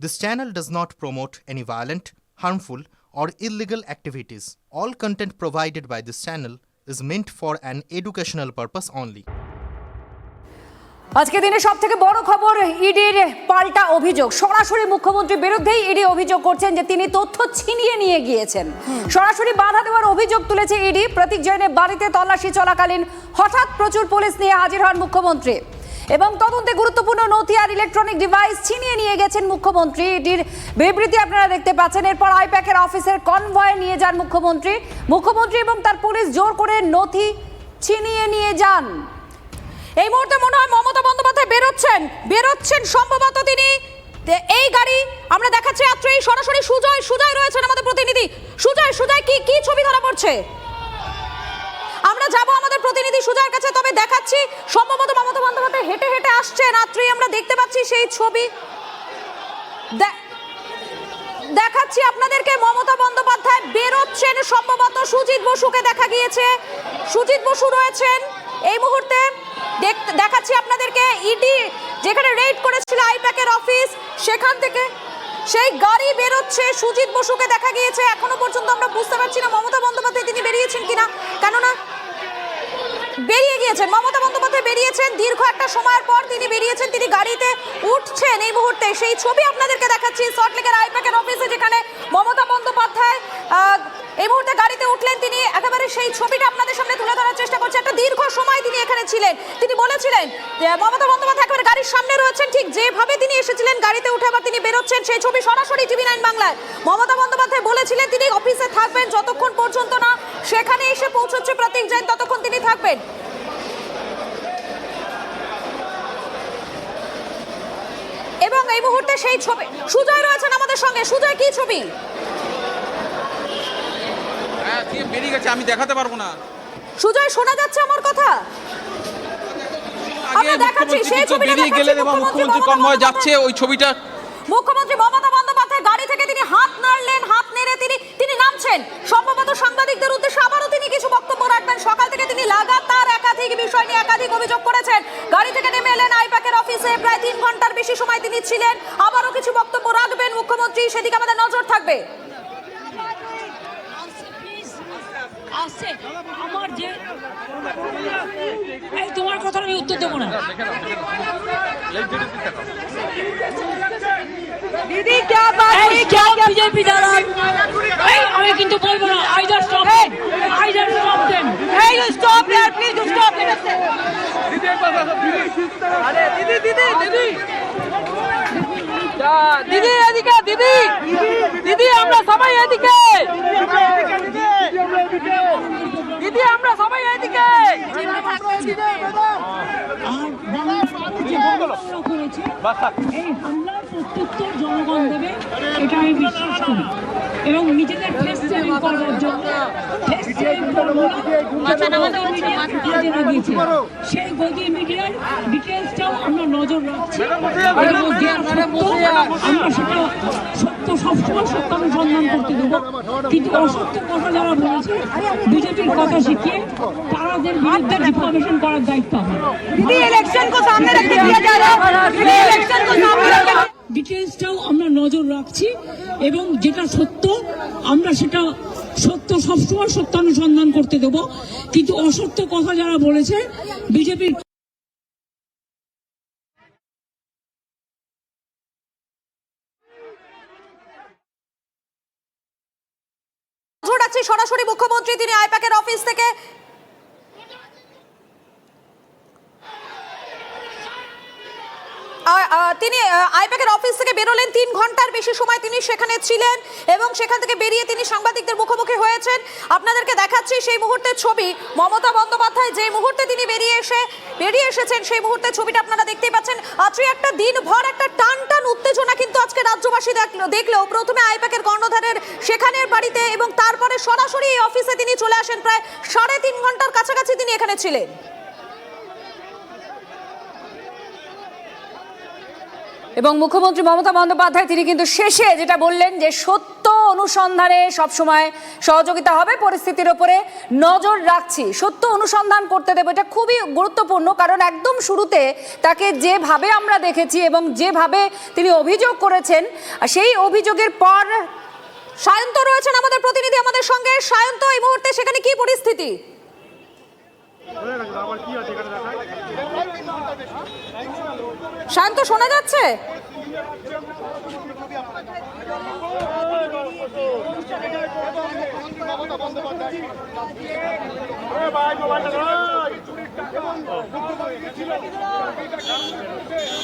This channel does not promote any violent, harmful, or illegal activities. All content provided by this channel is meant for an educational purpose only. আজকে দিনে সবথেকে বড় খবর, ইডির পাল্টা অভিযোগ। সরাসরি মুখ্যমন্ত্রীর বিরুদ্ধেই ইডি অভিযোগ করছেন যে তিনি তথ্য ছিনিয়ে নিয়ে গিয়েছেন। সরাসরি বাধা দেওয়ার অভিযোগ তুলেছে ইডি। প্রতীক জৈনের বাড়িতে তল্লাশি চলাকালীন হঠাৎ প্রচুর পুলিশ নিয়ে হাজির হন মুখ্যমন্ত্রী এবং তদন্তে গুরুত্বপূর্ণ নথি আর ইলেকট্রনিক ডিভাইস ছিনিয়ে নিয়ে গেছেন মুখ্যমন্ত্রী। ইডির বিবৃতি আপনারা দেখতে পাচ্ছেন। এরপর আইপ্যাকের অফিসের কনভয়ে নিয়ে যান মুখ্যমন্ত্রী এবং তার পুলিশ জোর করে নথি ছিনিয়ে নিয়ে যান। এই মুহূর্তে মনে হয় মমতা বন্দ্যোপাধ্যায় বেরোচ্ছেন সম্ভবত তিনি। এই গাড়ি আমরা দেখাচ্ছি আত্রেই সরাসরি সুজয় রয়েছেন আমাদের প্রতিনিধি। সুজয় কি ছবি ধরা পড়ছে? আমরা যাব আমাদের প্রতিনিধি সুজয়ের কাছে, তবে দেখাচ্ছি সম্ভবত মমতা বন্দ্যোপাধ্যায় হেঁটে হেঁটে আসছেন। আত্রেই আমরা দেখতে পাচ্ছি সেই ছবি দেখাচ্ছি আপনাদেরকে। মমতা বন্দ্যোপাধ্যায় বেরোচ্ছেন, সম্ভবত সুজিত বসুকে দেখা গিয়েছে। সুজিত বসু রয়েছেন এই মুহূর্তে। দেখাচ্ছি আপনাদেরকে ইডি যেখানে রেড করেছিল আইপ্যাকের অফিস, সেখান থেকে সেই গাড়ি বেরোচ্ছে। সুজিত বসুকে দেখা গিয়েছে। এখনো পর্যন্ত আমরা বুঝতে পারছি না মমতা বন্দ্যোপাধ্যায় তিনি বেরিয়েছেন কিনা, কেননা বেরিয়ে গিয়েছেন। মমতা বন্দ্যোপাধ্যায় বেরিয়েছেন দীর্ঘ একটা সময়ের পর, তিনি বেরিয়েছেন, তিনি গাড়িতে উঠছেন এই মুহূর্তে। সেই ছবি আপনাদেরকে দেখাচ্ছি সল্টলেকের আইপ্যাকের অফিসে, যেখানে মমতা বন্দ্যোপাধ্যায় এই মুহূর্তে গাড়িতে উঠলেন। তিনি একেবারে সেই ছবিটা আপনাদের সামনে তুলে ধরার চেষ্টা করছেন। একটা দীর্ঘ সময় তিনি এখানে ছিলেন। তিনি বলেছিলেন যে মমতা বন্দ্যোপাধ্যায় একেবারে গাড়ির সামনে রয়েছেন, ঠিক যেভাবে তিনি এসেছিলেন গাড়িতে উঠে আবার তিনি বেরোচ্ছেন। সেই ছবি সরাসরি টিভি9 বাংলায়। মমতা বন্দ্যোপাধ্যায় বলেছিলেন তিনি অফিসে থাকবেন যতক্ষণ পর্যন্ত না সেখানে এসে পৌঁছচ্ছে প্রতীক জৈন, ততক্ষণ তিনি থাকবেন। এবং এই মুহূর্তে সেই ছবি সুজয় রয়েছেন আমাদের সঙ্গে। সুজয়, কি ছবি? বেরিয়ে গেছে, আমি দেখাতে পারবো না। সুজয়, শোনা যাচ্ছে আমার কথা? আমরা দেখাচ্ছি সেই ছবিটা। বেরিয়ে গেলেন এবং মুখ্যমন্ত্রী কনভয় যাচ্ছে, ওই ছবিটা। মুখ্যমন্ত্রী মমতা বন্দ্যোপাধ্যায় গাড়ি থেকে তিনি হাত নাড়লেন, হাত নেড়ে তিনি নামছেন। সম্ভবত সাংবাদিকদের উদ্দেশ্যে আবারও তিনি কিছু বক্তব্য রাখবেন। সকাল থেকে তিনি লাগাতার একাধিক বিষয় নিয়ে একাধিক অভিযোগ করেছেন। গাড়ি থেকে নেমে এলেন আইপ্যাকের অফিসে, প্রায় 3 ঘন্টার বেশি সময় তিনি ছিলেন। আবারও কিছু বক্তব্য রাখবেন মুখ্যমন্ত্রী, সেদিকে আমাদের নজর থাকবে। আমার যে এই তোমার কথা আমি উত্তর দেবো না। দিদি क्या बात हुई? क्या बीजेपी दालाल আমি কিন্তু বলবো না। Either stop them. Hey, you stop there, please, you stop. আরে দিদি এদিকে, দিদি আমরা সবাই এদিকে, দিদি আমরা সবাই এদিকে। এই হামলার প্রত্যুত্তর জনগণ দেবে, এটা আমি বিশ্বাস করি। এবং নিজেদের ফেস সেভিং করার জন্য সেই গদি মিডিয়ার ডিটেলসটাও আমরা নজর রাখছি। আমরা সেটা সত্য সবসময় সত্যানুসন্ধান করতে দেবো, কিন্তু অসত্য কথা যারা বলেছে বিজেপির কথা শিখিয়ে তাদের বিরুদ্ধে ডিফামেশন করার দায়িত্ব আমার। ডিটেলসটাও আমরা নজর রাখছি এবং যেটা সত্য আমরা সেটা সত্য সবসময় সত্যানুসন্ধান করতে দেবো, কিন্তু অসত্য কথা যারা বলেছে বিজেপির সরাসরি মুখ্যমন্ত্রী তিনি আইপ্যাকের অফিস থেকে তিনি আইপ্যাকের অফিস থেকে বেরোলেন। 3 ঘন্টার বেশি সময় তিনি সেখানে ছিলেন এবং সেখান থেকে বেরিয়ে তিনি সাংবাদিকদের মুখোমুখি হয়েছেন। আপনাদেরকে দেখাচ্ছি সেই মুহূর্তের ছবি। মমতা বন্দ্যোপাধ্যায় যে মুহূর্তে তিনি বেরিয়ে এসেছেন সেই মুহূর্তের ছবিটা আপনারা দেখতেই পাচ্ছেন। আজকে একটা দিনভর একটা টান উত্তেজনা কিন্তু আজকে রাজ্যবাসী দেখলেও প্রথমে আইপ্যাকের কর্ণধারের সেখানের বাড়িতে এবং তারপরে সরাসরি এই অফিসে তিনি চলে আসেন। প্রায় 3.5 ঘন্টার কাছাকাছি তিনি এখানে ছিলেন। এবং মুখ্যমন্ত্রী মমতা বন্দ্যোপাধ্যায় তিনি কিন্তু শেষে যেটা বললেন যে সত্য অনুসন্ধানে সবসময় সহযোগিতা হবে, পরিস্থিতির ওপরে নজর রাখছি, সত্য অনুসন্ধান করতে দেবো, এটা খুবই গুরুত্বপূর্ণ। কারণ একদম শুরুতে তাকে যেভাবে আমরা দেখেছি এবং যেভাবে তিনি অভিযোগ করেছেন, সেই অভিযোগের পর সায়ন্ত রয়েছেন আমাদের প্রতিনিধি আমাদের সঙ্গে। সায়ন্ত, এই মুহূর্তে সেখানে কি পরিস্থিতি? সায়ন্ত, শোনা যাচ্ছে?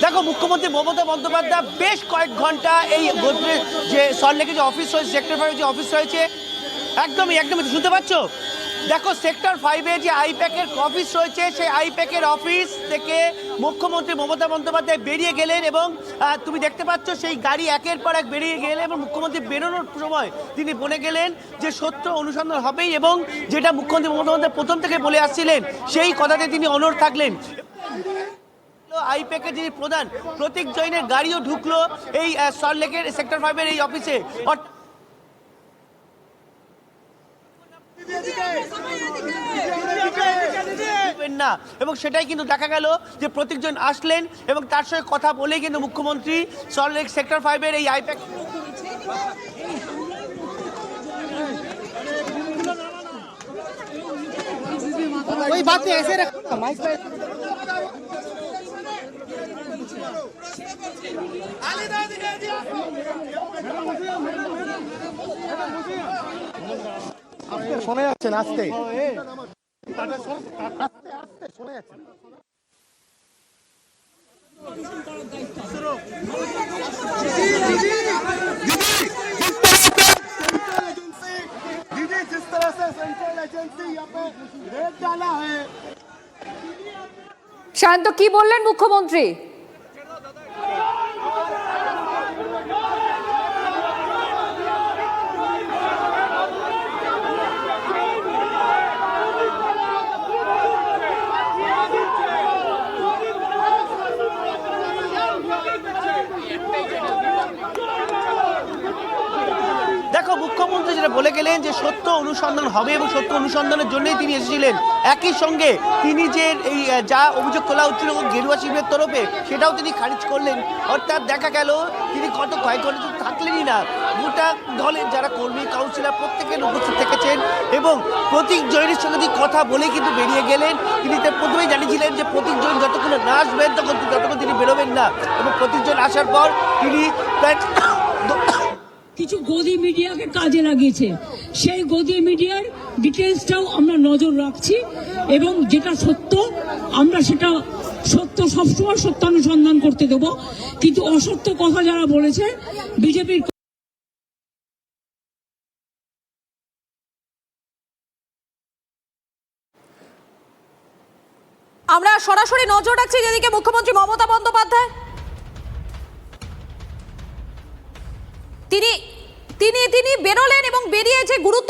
দেখো, মুখ্যমন্ত্রী মমতা বন্দ্যোপাধ্যায় বেশ কয়েক ঘন্টা এই গোদরেজ যে সল্টলেকে যে অফিস রয়েছে, সেক্টর 5 যে অফিস রয়েছে, একদমই শুনতে পাচ্ছ? দেখো, সেক্টর 5-এ যে আইপ্যাকের অফিস রয়েছে, সেই আইপ্যাকের অফিস থেকে মুখ্যমন্ত্রী মমতা বন্দ্যোপাধ্যায় বেরিয়ে গেলেন এবং তুমি দেখতে পাচ্ছ সেই গাড়ি একের পর এক বেরিয়ে গেলেন এবং মুখ্যমন্ত্রী বেরোনোর সময় তিনি বলে গেলেন যে সত্য অনুসন্ধান হবেই, এবং যেটা মুখ্যমন্ত্রী মমতা বন্দ্যোপাধ্যায় প্রথম থেকে বলে আসছিলেন সেই কথাতে তিনি অনড় থাকলেন। আইপ্যাকের যিনি প্রধান প্রতীক জৈনের গাড়িও ঢুকলো এই সল্টলেকের সেক্টর 5-এর এই অফিসে। না, এবং সেটাই কিন্তু দেখা গেল যে প্রতীকজন আসলেন এবং তার সঙ্গে কথা বলেই কিন্তু মুখ্যমন্ত্রী সল্টলেক সেক্টর 5-এর এই আইপ্যাক कोई बात नहीं, ऐसे रखो माइक पे। শোনা যাচ্ছে না? আস্তে শোনা যাচ্ছে। दीदी, जिस तरह से सेंट्रल एजेंसी यहाँ पे रेड डाला है। সায়ন্ত, কি বললেন মুখ্যমন্ত্রী? দেখো, মুখ্যমন্ত্রী যেটা বলে গেলেন যে সত্য অনুসন্ধান হবে এবং সত্য অনুসন্ধানের জন্যই তিনি এসেছিলেন। একই সঙ্গে তিনি যে এই যা অভিযোগ তোলা হচ্ছিল গেরুয়া শিবিরের তরফে, সেটাও তিনি খারিজ করলেন। অর্থাৎ দেখা গেল তিনি কয়েক ঘন্টা থাকলেনই না, গোটা দলের যারা কর্মী কাউন্সিলর প্রত্যেকের উপস্থিত থেকেছেন এবং প্রতীক জৈনের সঙ্গে তিনি কথা বলে কিন্তু বেরিয়ে গেলেন। তিনি প্রথমেই জানিয়েছিলেন যে প্রতীক জৈন যতক্ষণ না আসবেন ততক্ষণ তিনি বেরোবেন না, এবং প্রতীক জৈন আসার পর তিনি কিছু গদি মিডিয়াকে কাজে লাগিয়েছে, সেই গদি মিডিয়ার ডিটেলসটাও আমরা নজর রাখছি এবং যেটা সত্য আমরা সেটা সত্য সবসময় সত্যানুসন্ধান করতে দেব। কিন্তু অসত্য কথা যারা বলেছে বিজেপির আমরা সরাসরি নজর রাখছি যেদিকে মুখ্যমন্ত্রী মমতা বন্দ্যোপাধ্যায় তিনি বেরোলেন এবং বেরিয়ে যে গুরুত্ব